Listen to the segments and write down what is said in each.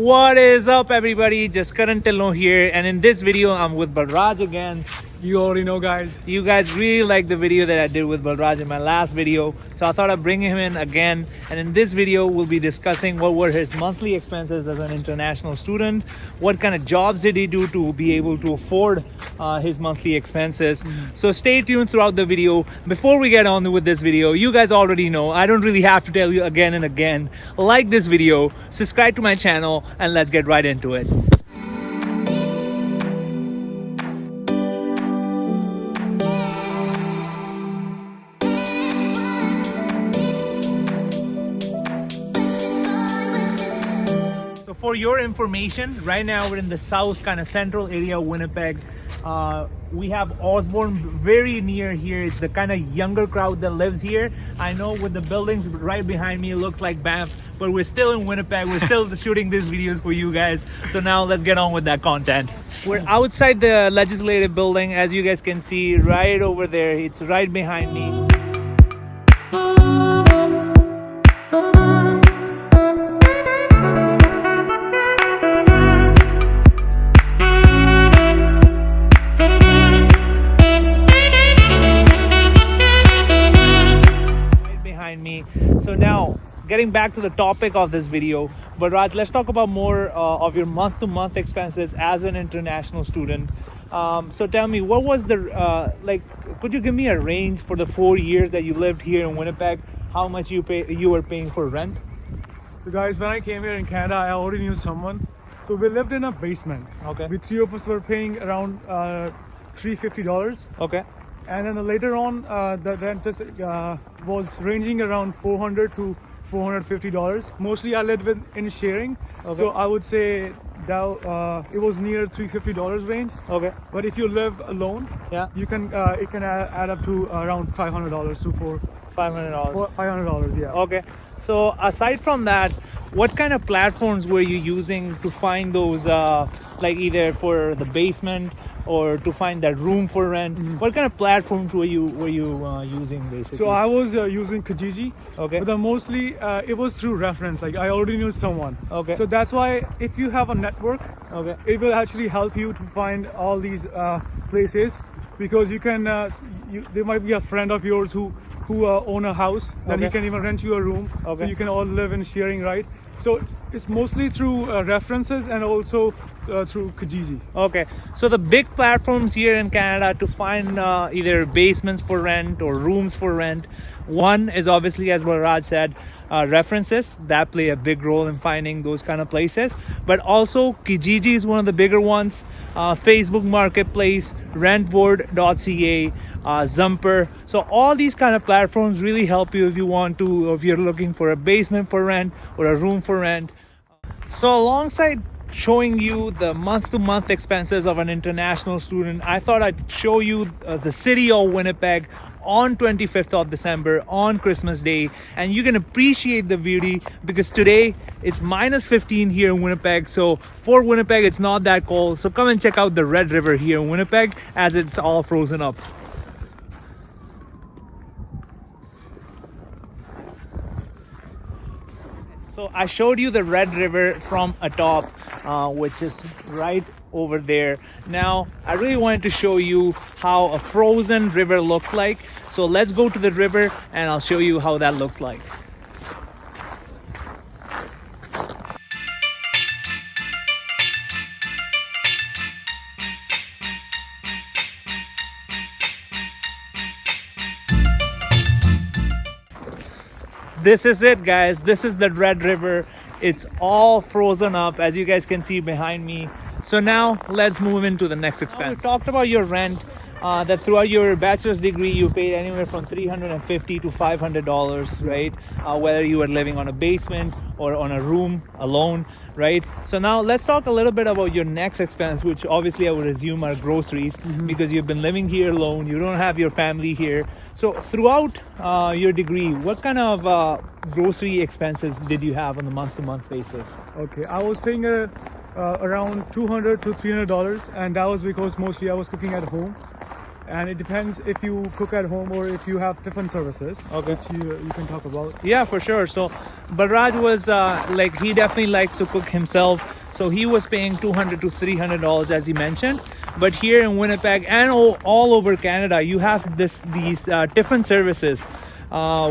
What is up, everybody? Just Dhillon here, and in this video I'm with Balraj again. You already know, guys. You guys really liked the video that I did with Balraj in my last video, so I thought I'd bring him in again. And in this video we'll be discussing what were his monthly expenses as an international student, what kind of jobs did he do to be able to afford his monthly expenses. So stay tuned throughout the video. Before we get on with this video, you guys already know, I don't really have to tell you again and again, like this video, subscribe to my channel, and let's get right into it. So for your information, right now we're in the south kind of central area of Winnipeg. We have Osborne very near here. It's the kind of younger crowd that lives here. I know with the buildings right behind me, it looks like Banff, but we're still in Winnipeg. We're still shooting these videos for you guys. So now let's get on with that content. We're outside the legislative building, as you guys can see right over there. It's right behind me. So now, getting back to the topic of this video, but Raj, let's talk about more of your month-to-month expenses as an international student. So tell me, what was the could you give me a range for the 4 years that you lived here in Winnipeg? How much you were paying for rent? So guys, when I came here in Canada, I already knew someone. So we lived in a basement. Okay. We three of us were paying around $350. Okay. And then later on, the rent just was ranging around $400 to $450. Mostly I lived in sharing, so I would say that it was near $350 range. Okay. But if you live alone, yeah, you can it can add up to around $500 to $500. Yeah. Okay. So aside from that, what kind of platforms were you using to find those, like either for the basement or to find that room for rent? What kind of platforms were you using basically? So I was using Kijiji. Okay. But mostly it was through reference. Like I already knew someone. Okay. So that's why if you have a network, okay, it will actually help you to find all these places, because you can there might be a friend of yours who own a house, then he can even rent you a room. Okay. So you can all live in sharing, right? So it's mostly through references and also through Kijiji. Okay, so the big platforms here in Canada to find either basements for rent or rooms for rent, one is obviously, as Raj said, references that play a big role in finding those kind of places, but also Kijiji is one of the bigger ones. Facebook Marketplace, rentboard.ca, Zumper. So all these kind of platforms really help you if you're looking for a basement for rent or a room for rent. So alongside showing you the month-to-month expenses of an international student, I thought I'd show you the city of Winnipeg on 25th of December on Christmas Day, and you can appreciate the beauty because today it's -15 here in Winnipeg. So for Winnipeg it's not that cold, so come and check out the Red River here in Winnipeg as it's all frozen up. So I showed you the Red River from atop, which is right over there. Now I really wanted to show you how a frozen river looks like. So let's go to the river and I'll show you how that looks like. This is it, guys. This is the Red River. It's all frozen up, as you guys can see behind me. So now let's move into the next expense. We talked about your rent, that throughout your bachelor's degree you paid anywhere from $350 to $500, right? Whether you were living on a basement or on a room alone, right? So now let's talk a little bit about your next expense, which obviously I would assume are groceries, because you've been living here alone, you don't have your family here. So throughout your degree, what kind of grocery expenses did you have on a month-to-month basis? Okay, I was paying around $200 to $300, and that was because mostly I was cooking at home. And it depends if you cook at home or if you have different services, okay, which you can talk about. Yeah, for sure. So Balraj was he definitely likes to cook himself. So he was paying $200 to $300 as he mentioned. But here in Winnipeg and all over Canada, you have these different services,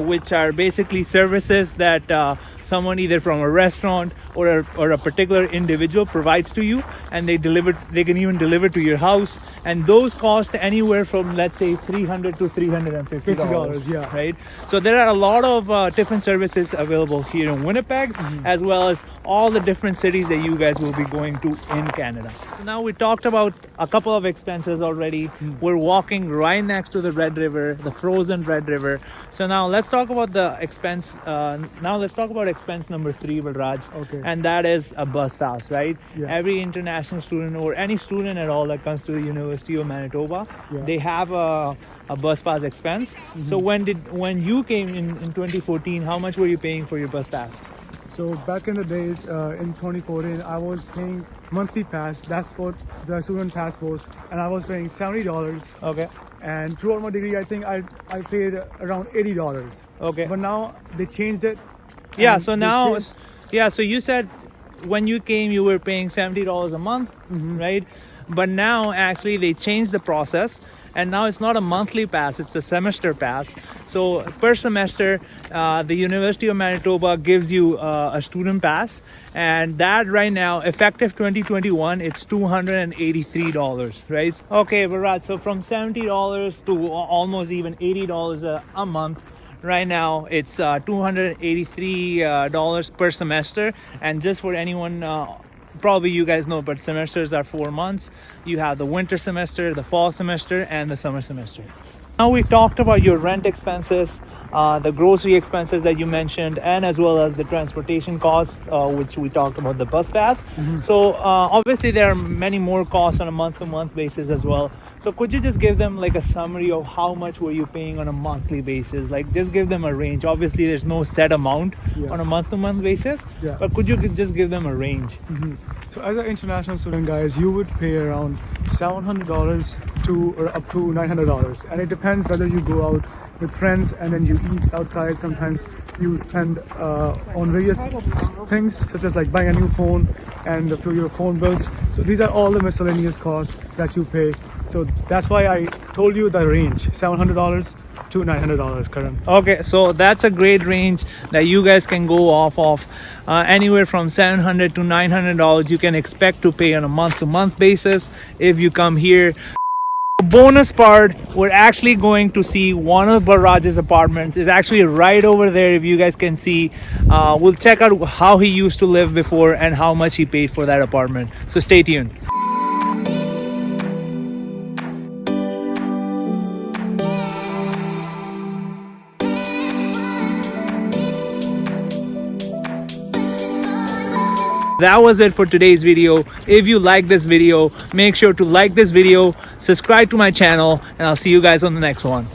which are basically services that someone either from a restaurant or a particular individual provides to you, and they can even deliver to your house, and those cost anywhere from, let's say, $300 to $350. Yeah. Right. So there are a lot of different services available here in Winnipeg, as well as all the different cities that you guys will be going to in Canada. So now we talked about a couple of expenses already. We're walking right next to the Red River, the frozen Red River. So now let's talk about the expense. Now let's talk about expense number 3, Raj. Okay. And that is a bus pass, right? Yeah. Every international student or any student at all that comes to the University of Manitoba, Yeah. they have a bus pass expense. So when you came in 2014, how much were you paying for your bus pass? So back in the days, in 2014, I was paying monthly pass. That's what the student pass was, and I was paying $70. Okay. And throughout my degree, I think I paid around $80. Okay. But now they changed it. Yeah. and So they now, changed- so you said when you came, you were paying $70 a month, right? But now actually they changed the process, and now it's not a monthly pass, it's a semester pass. So per semester, the University of Manitoba gives you a student pass, and that right now, effective 2021, it's $283, right? Okay, Bharat, so from $70 to almost even $80 a month. Right now it's $283 per semester, and just for anyone, probably you guys know, but semesters are 4 months. You have the winter semester, the fall semester, and the summer semester. Now we talked about your rent expenses, the grocery expenses that you mentioned, and as well as the transportation costs, which we talked about, the bus pass. So obviously there are many more costs on a month-to-month basis as well. So could you just give them like a summary of how much were you paying on a monthly basis? Like just give them a range. Obviously there's no set amount on a month-to-month basis, but could you just give them a range? So as an international student, guys, you would pay around $700 to or up to $900, and it depends whether you go out with friends and then you eat outside. Sometimes you spend on various things such as like buying a new phone and for your phone bills. So these are all the miscellaneous costs that you pay. So that's why I told you the range, $700 to $900 current. Okay, so that's a great range that you guys can go off of. Anywhere from $700 to $900 you can expect to pay on a month-to-month basis if you come here. Bonus part, we're actually going to see one of Baraj's apartments. Is actually right over there, if you guys can see. We'll check out how he used to live before and how much he paid for that apartment. So stay tuned. That was it for today's video. If you like this video, make sure to like this video, subscribe to my channel, and I'll see you guys on the next one.